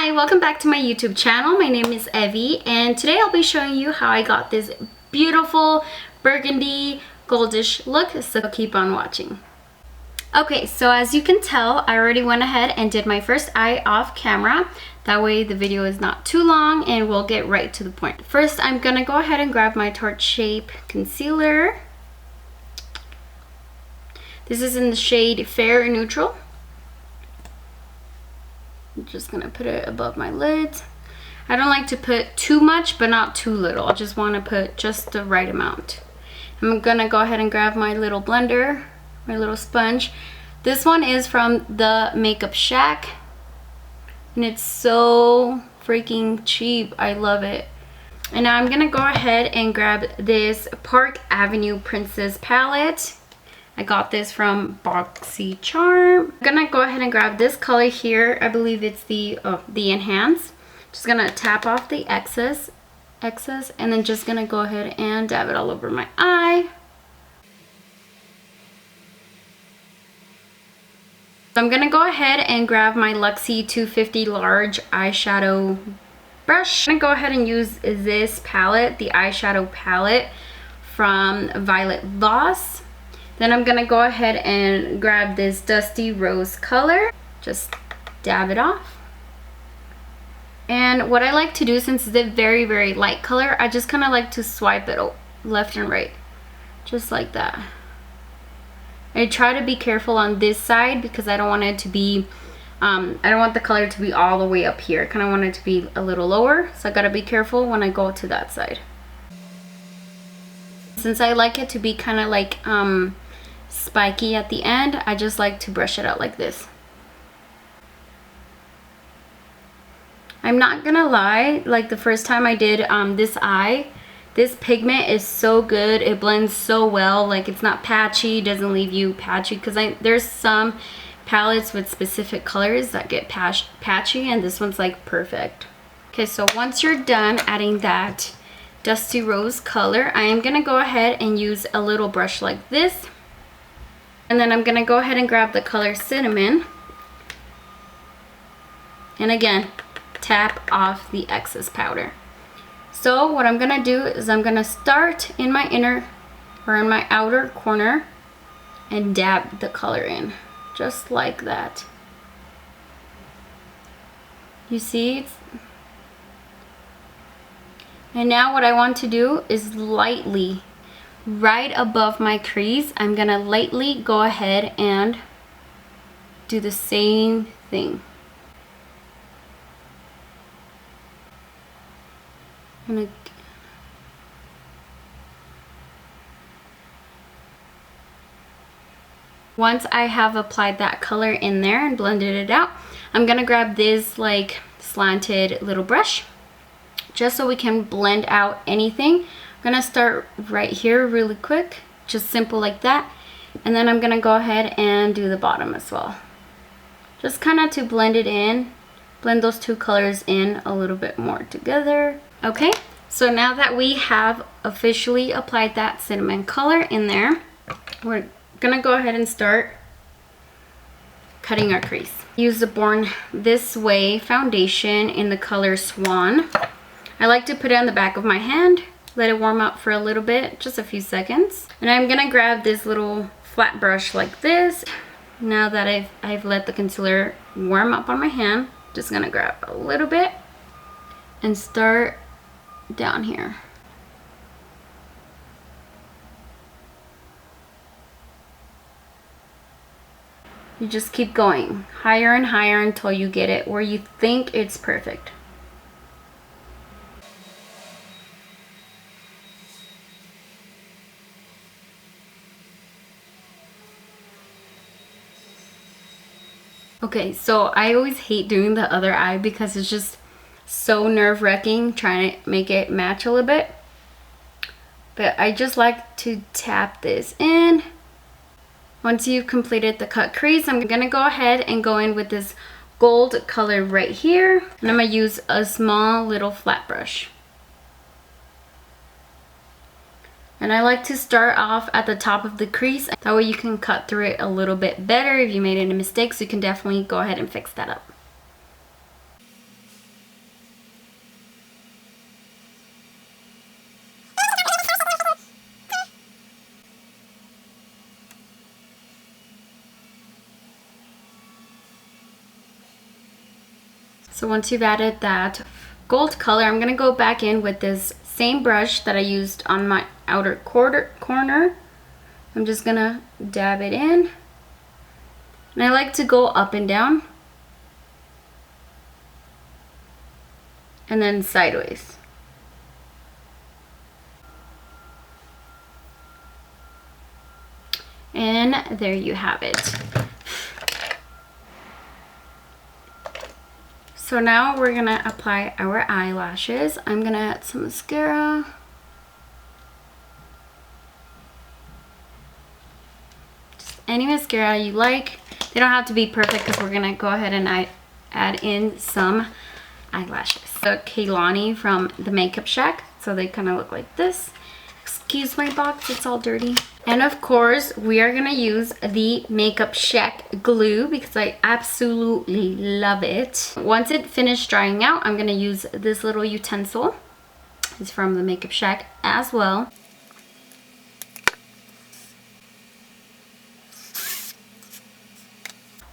Hi, welcome back to my YouTube channel. My name is Evvy and today I'll be showing you how I got this beautiful burgundy goldish look, so keep on watching. Okay, so as you can tell, I already went ahead and did my first eye off camera. That way the video is not too long and we'll get right to the point. First, I'm gonna go ahead and grab my Tarte Shape concealer. This is in the shade Fair Neutral. I'm just gonna put it above my lids. I don't like to put too much, but not too little. I just wanna put just the right amount. I'm gonna go ahead and grab my little blender, my little sponge. This one is from the Makeup Shack, and it's so freaking cheap. I love it. And now I'm gonna go ahead and grab this Park Avenue Princess palette. I got this from BoxyCharm. I'm gonna go ahead and grab this color here. I believe it's the Enhance. Just gonna tap off the excess, and then just gonna go ahead and dab it all over my eye. So I'm gonna go ahead and grab my Luxie 250 large eyeshadow brush. I'm gonna go ahead and use this palette, the eyeshadow palette from Violet Voss. Then I'm gonna go ahead and grab this Dusty Rose color. Just dab it off. And what I like to do, since it's a very, very light color, I just kind of like to swipe it left and right. Just like that. I try to be careful on this side because I don't want it to be, I don't want the color to be all the way up here. I kind of want it to be a little lower. So I gotta be careful when I go to that side. Since I like it to be kind of like spiky at the end, I just like to brush it out like this. I'm not gonna lie, like the first time I did this eye, this pigment is so good. It blends so well. Like, it's not patchy, doesn't leave you patchy, because there's some palettes with specific colors that get patchy, and this one's like perfect. Okay, so once you're done adding that Dusty Rose color, I am gonna go ahead and use a little brush like this, and then I'm gonna go ahead and grab the color Cinnamon, and again tap off the excess powder. So what I'm gonna do is I'm gonna start in my inner or in my outer corner and dab the color in just like that. You see? And now what I want to do is lightly, right above my crease, I'm gonna lightly go ahead and do the same thing. Once I have applied that color in there and blended it out, I'm gonna grab this like slanted little brush just so we can blend out anything. I'm gonna start right here really quick, just simple like that, and then I'm gonna go ahead and do the bottom as well, just kind of to blend it in, blend those two colors in a little bit more together. Okay, so now that we have officially applied that cinnamon color in there, we're gonna go ahead and start cutting our crease. Use the Born This Way foundation in the color Swan. I like to put it on the back of my hand, let it warm up for a little bit, just a few seconds. And I'm gonna grab this little flat brush like this. Now that I've let the concealer warm up on my hand, just gonna grab a little bit and start down here. You just keep going higher and higher until you get it where you think it's perfect. Okay, so I always hate doing the other eye because it's just so nerve-wracking trying to make it match a little bit. But I just like to tap this in. Once you've completed the cut crease, I'm gonna go ahead and go in with this gold color right here. And I'm gonna use a small little flat brush. And I like to start off at the top of the crease. That way you can cut through it a little bit better. If you made any mistakes, you can definitely go ahead and fix that up. So once you've added that gold color, I'm gonna go back in with this same brush that I used on my outer corner. I'm just gonna dab it in. And I like to go up and down. And then sideways. And there you have it. So now we're gonna apply our eyelashes. I'm gonna add some mascara. Just any mascara you like. They don't have to be perfect because we're gonna go ahead and add in some eyelashes. So Kaylani from the Makeup Shack. So they kind of look like this. Excuse my box, it's all dirty. And of course, we are gonna use the Makeup Shack glue because I absolutely love it. Once it finished drying out, I'm gonna use this little utensil. It's from the Makeup Shack as well.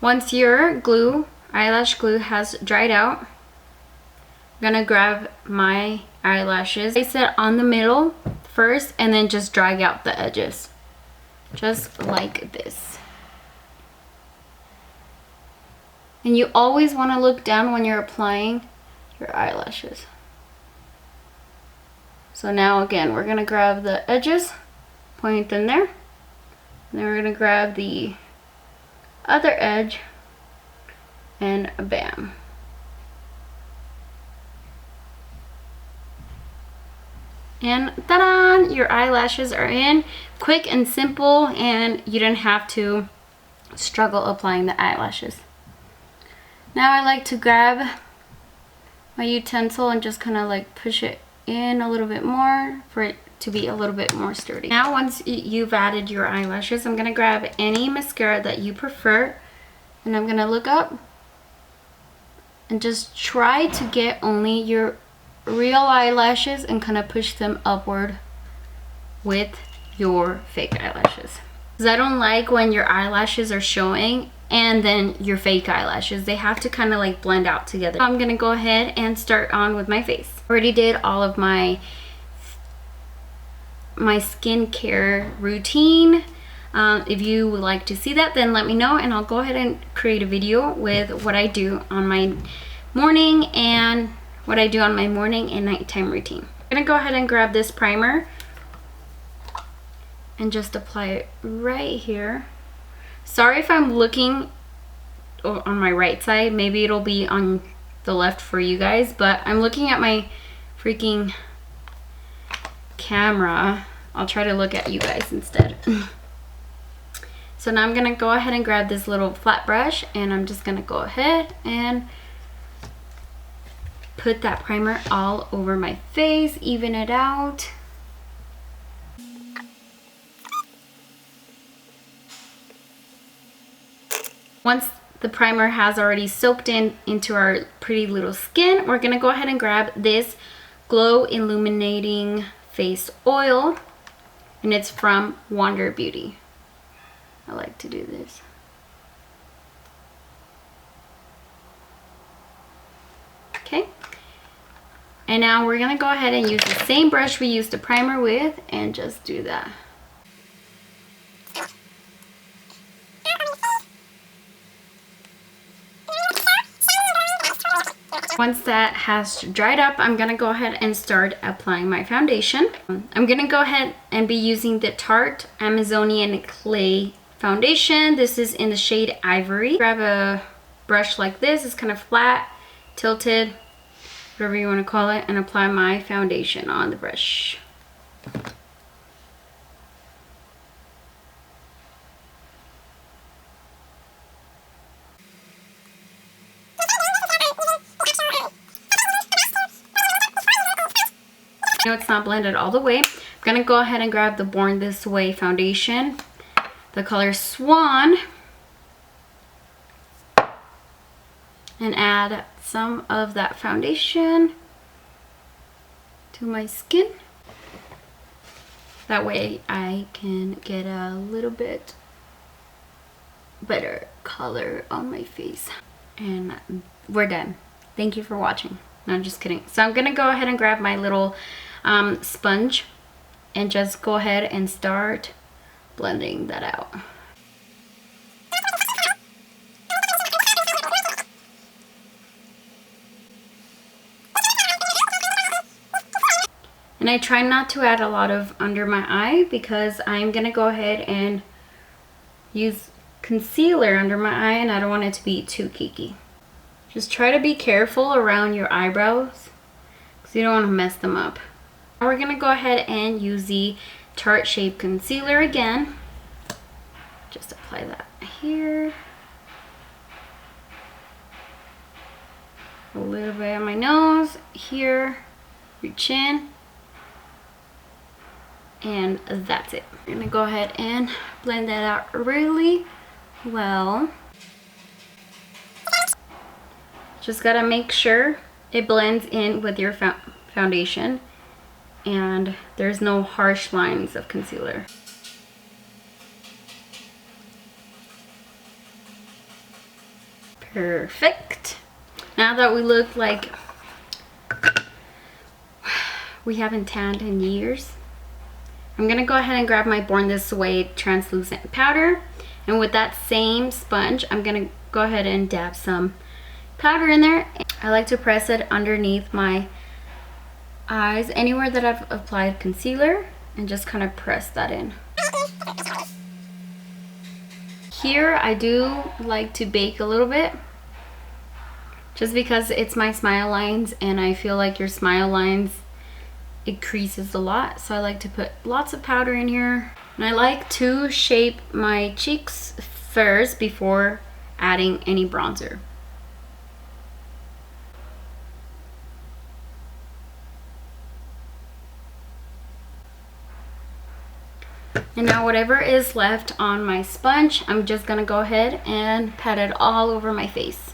Once your glue, eyelash glue has dried out, I'm gonna grab my eyelashes. Place it on the middle first and then just drag out the edges. Just like this. And you always want to look down when you're applying your eyelashes. So now again, we're going to grab the edges, point them there. And then we're going to grab the other edge and bam. And ta-da! Your eyelashes are in. Quick and simple, and you didn't have to struggle applying the eyelashes. Now I like to grab my utensil and just kind of like push it in a little bit more for it to be a little bit more sturdy. Now once you've added your eyelashes, I'm going to grab any mascara that you prefer, and I'm going to look up and just try to get only your real eyelashes and kind of push them upward with your fake eyelashes. Because I don't like when your eyelashes are showing and then your fake eyelashes. They have to kind of like blend out together. I'm gonna go ahead and start on with my face. Already did all of my skincare routine. If you would like to see that, then let me know and I'll go ahead and create a video with what I do on my morning and what I do on my morning and nighttime routine. I'm gonna go ahead and grab this primer and just apply it right here. Sorry if I'm looking on my right side. Maybe it'll be on the left for you guys, but I'm looking at my freaking camera. I'll try to look at you guys instead. So now I'm gonna go ahead and grab this little flat brush and I'm just gonna go ahead and put that primer all over my face, even it out. Once the primer has already soaked into our pretty little skin, we're gonna go ahead and grab this Glow Illuminating Face Oil, and it's from Wonder Beauty. I like to do this. Okay. And now we're gonna go ahead and use the same brush we used the primer with and just do that. Once that has dried up, I'm gonna go ahead and start applying my foundation. I'm gonna go ahead and be using the Tarte Amazonian Clay foundation. This is in the shade Ivory. Grab a brush like this, it's kind of flat, tilted, whatever you want to call it, and apply my foundation on the brush. I know it's not blended all the way. I'm gonna go ahead and grab the Born This Way foundation, the color Swan, and add some of that foundation to my skin. That way I can get a little bit better color on my face. And we're done. Thank you for watching. No, I'm just kidding. So I'm gonna go ahead and grab my little sponge and just go ahead and start blending that out. And I try not to add a lot of under my eye because I'm gonna go ahead and use concealer under my eye and I don't want it to be too cakey. Just try to be careful around your eyebrows because you don't want to mess them up. Now we're gonna go ahead and use the Tarte Shape Concealer again. Just apply that here. A little bit on my nose, here, your chin. And that's it. I'm gonna go ahead and blend that out really well. Just gotta make sure it blends in with your foundation and there's no harsh lines of concealer. Perfect. Now that we look like we haven't tanned in years, I'm gonna go ahead and grab my Born This Way translucent powder, and with that same sponge I'm gonna go ahead and dab some powder in there. I like to press it underneath my eyes, anywhere that I've applied concealer, and just kind of press that in. Here I do like to bake a little bit just because it's my smile lines and I feel like your smile lines, it creases a lot, so I like to put lots of powder in here. And I like to shape my cheeks first before adding any bronzer. And now whatever is left on my sponge, I'm just gonna go ahead and pat it all over my face.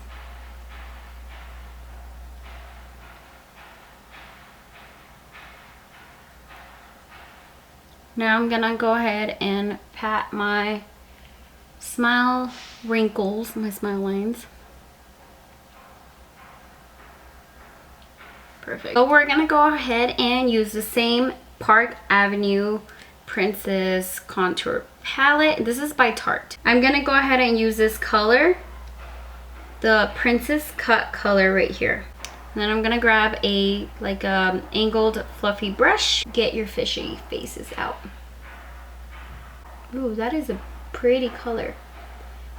Now I'm gonna go ahead and pat my smile wrinkles, my smile lines. Perfect. So we're gonna go ahead and use the same Park Avenue Princess Contour Palette. This is by Tarte. I'm gonna go ahead and use this color, the Princess Cut color right here. And then I'm gonna grab a angled fluffy brush. Get your fishy faces out. Ooh, that is a pretty color.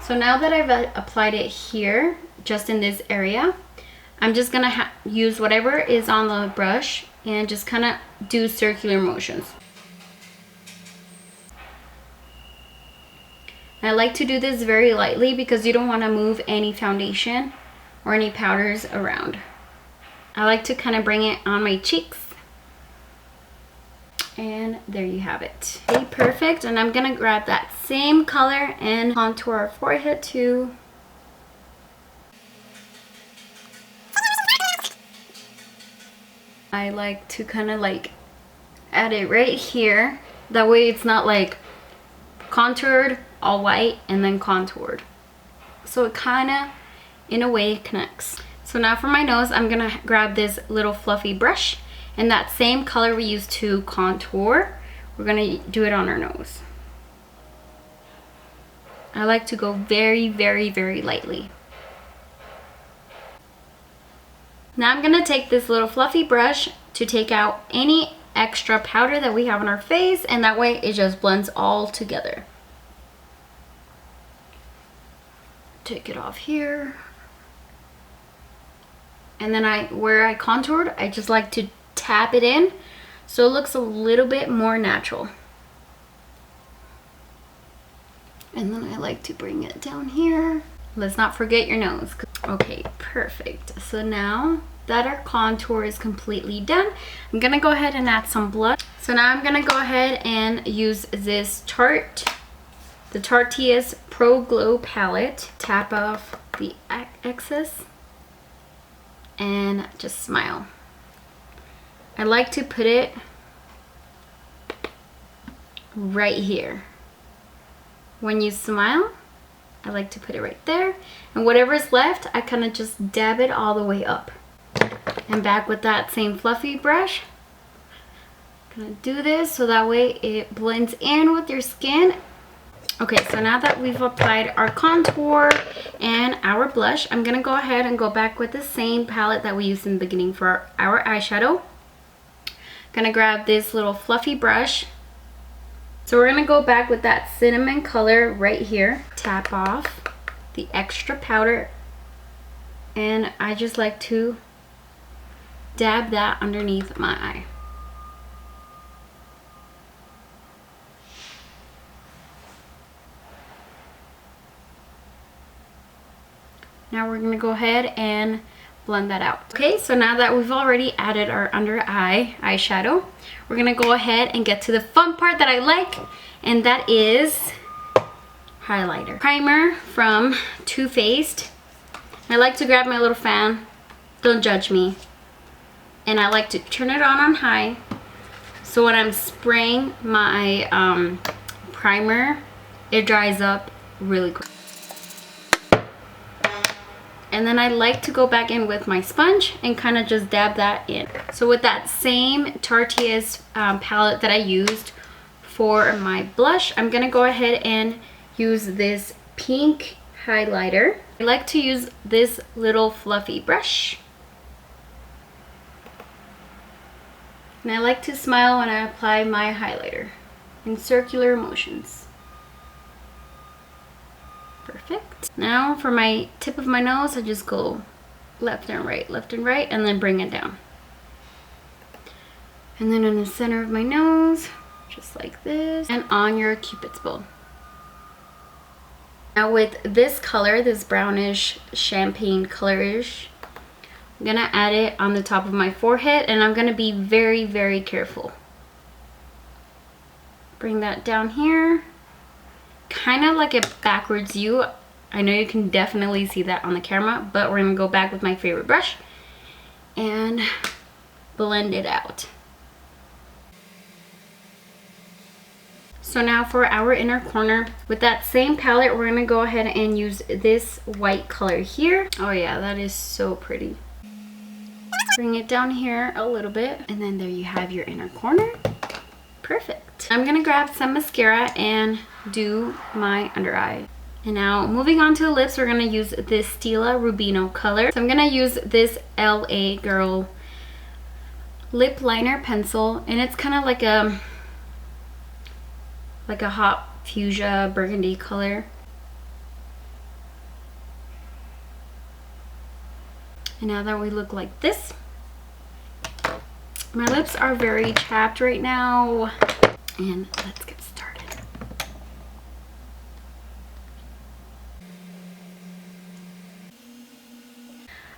So now that I've applied it here, just in this area, I'm just gonna use whatever is on the brush and just kind of do circular motions. I like to do this very lightly because you don't want to move any foundation or any powders around. I like to kind of bring it on my cheeks. And there you have it. Okay, perfect. And I'm gonna grab that same color and contour our forehead too. I like to kind of add it right here. That way it's not like contoured, all white, and then contoured. So it kind of, in a way, connects. So now for my nose, I'm gonna grab this little fluffy brush, and that same color we used to contour, we're gonna do it on our nose. I like to go very, very, very lightly. Now I'm gonna take this little fluffy brush to take out any extra powder that we have on our face, and that way it just blends all together. Take it off here. And then where I contoured, I just like to tap it in so it looks a little bit more natural. And then I like to bring it down here. Let's not forget your nose. Okay, perfect. So now that our contour is completely done, I'm gonna go ahead and add some blush. So now I'm gonna go ahead and use this the Tarte's Pro Glow palette. Tap off the excess and just smile. I like to put it right here. When you smile, I like to put it right there. And whatever's left, I kind of just dab it all the way up. And back with that same fluffy brush. Gonna do this so that way it blends in with your skin. Okay, so now that we've applied our contour and our blush, I'm gonna go ahead and go back with the same palette that we used in the beginning for our eyeshadow. Gonna grab this little fluffy brush. So we're gonna go back with that cinnamon color right here. Tap off the extra powder, and I just like to dab that underneath my eye. Now we're gonna go ahead and blend that out. Okay, so now that we've already added our under eye eyeshadow, we're gonna go ahead and get to the fun part that I like, and that is highlighter. Primer from Too Faced. I like to grab my little fan, don't judge me, and I like to turn it on high, so when I'm spraying my primer, it dries up really quick. And then I like to go back in with my sponge and kind of just dab that in. So with that same Tarte's palette that I used for my blush, I'm gonna go ahead and use this pink highlighter. I like to use this little fluffy brush. And I like to smile when I apply my highlighter in circular motions. Perfect. Now for my tip of my nose, I just go left and right, and then bring it down. And then in the center of my nose, just like this, and on your cupid's bow. Now with this color, this brownish champagne colorish, I'm gonna add it on the top of my forehead, and I'm gonna be very, very careful. Bring that down here. Kind of like a backwards U. I know you can definitely see that on the camera, but we're gonna go back with my favorite brush and blend it out. So now for our inner corner, with that same palette, we're gonna go ahead and use this white color here. Oh yeah, that is so pretty. Bring it down here a little bit, and then there you have your inner corner. Perfect. I'm gonna grab some mascara and do my under eye. And now moving on to the lips, we're gonna use this Stila Rubino color. So I'm gonna use this LA Girl lip liner pencil, and it's kind of like a hot fuchsia burgundy color. And now that we look like this, my lips are very chapped right now, and let's get started.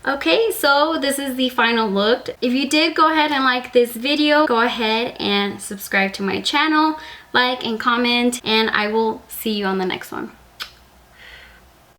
Okay, so this is the final look. If you did go ahead and like this video, go ahead and subscribe to my channel, like and comment, and I will see you on the next one.